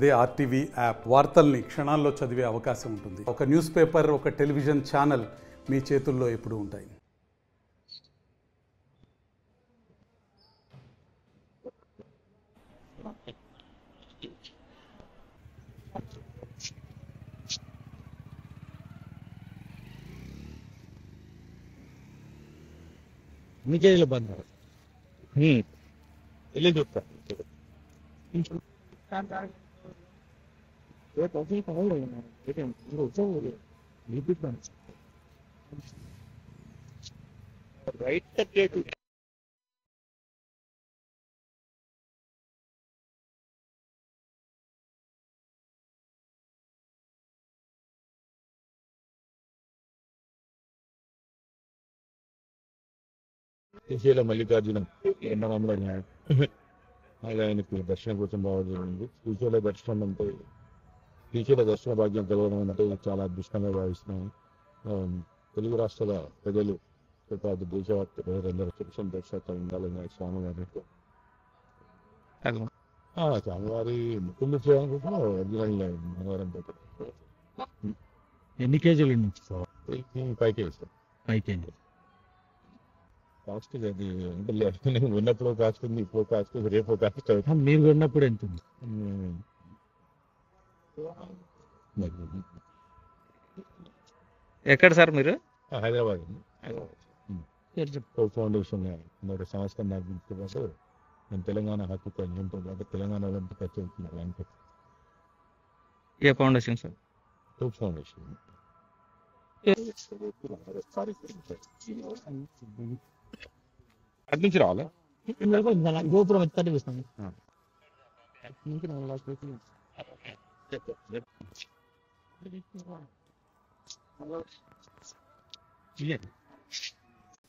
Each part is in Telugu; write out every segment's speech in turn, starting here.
అదే ఆర్టీవీ యాప్ వార్తల్ని క్షణాల్లో చదివే అవకాశం ఉంటుంది. ఒక న్యూస్ పేపర్, ఒక టెలివిజన్ ఛానల్ మీ చేతుల్లో ఎప్పుడూ ఉంటాయి. మీకేలో బంద్ వెళ్ళి చూస్తా రైట్ శ్రీశైలం మల్లికార్జున ఎండనంలో ఆయనకు దర్శనం కోసం బాగుంది. శ్రీశైల దర్శనం అంటే శ్రీశైల దర్శన భాగ్యం కలగడం అంటే చాలా అదృష్టంగా భావిస్తున్నాను. తెలుగు రాష్ట్రాల ప్రజలు దేశవ్యాప్త ప్రజలందరూ సుఖ సంతోషాలతో ఉండాలని స్వామివారి స్వామివారి ముఖ్యంగా చేయాలనుకుంటున్నా ఒరిజినల్ మనవరంతో. ఎన్ని కేజీలు 5 కేజీస్ 5 కేజీలు కాస్ట్ అది అంటే ఉన్నప్పుడు కాస్ట్ ఉంది, ఇప్పుడు కాస్ట్ రేపు కాస్ట్ అవుతుంది. మీరు ఉన్నప్పుడు ఎంత ఉంది? ఎక్కడ సార్ మీరు? హైదరాబాద్ ఫౌండేషన్ ఒక సంస్థ నిర్మించుకున్నప్పుడు నేను తెలంగాణ హక్కు కొంచెంతో పాటు తెలంగాణలో ఖర్చు అవుతున్నాను. ఏ ఫౌండేషన్ సార్? టూప్ ఫౌండేషన్. అటు నుంచి రావాలా? గోపురం ఎంత చూస్తాను.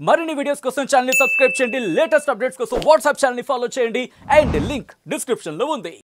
మరిన్ని వీడియోస్ కోసం ఛానల్ ని సబ్స్క్రైబ్ చేయండి. లేటెస్ట్ అప్డేట్స్ కోసం వాట్సాప్ ఛానల్ ని ఫాలో చేయండి. అండ్ లింక్ డిస్క్రిప్షన్ లో ఉంది.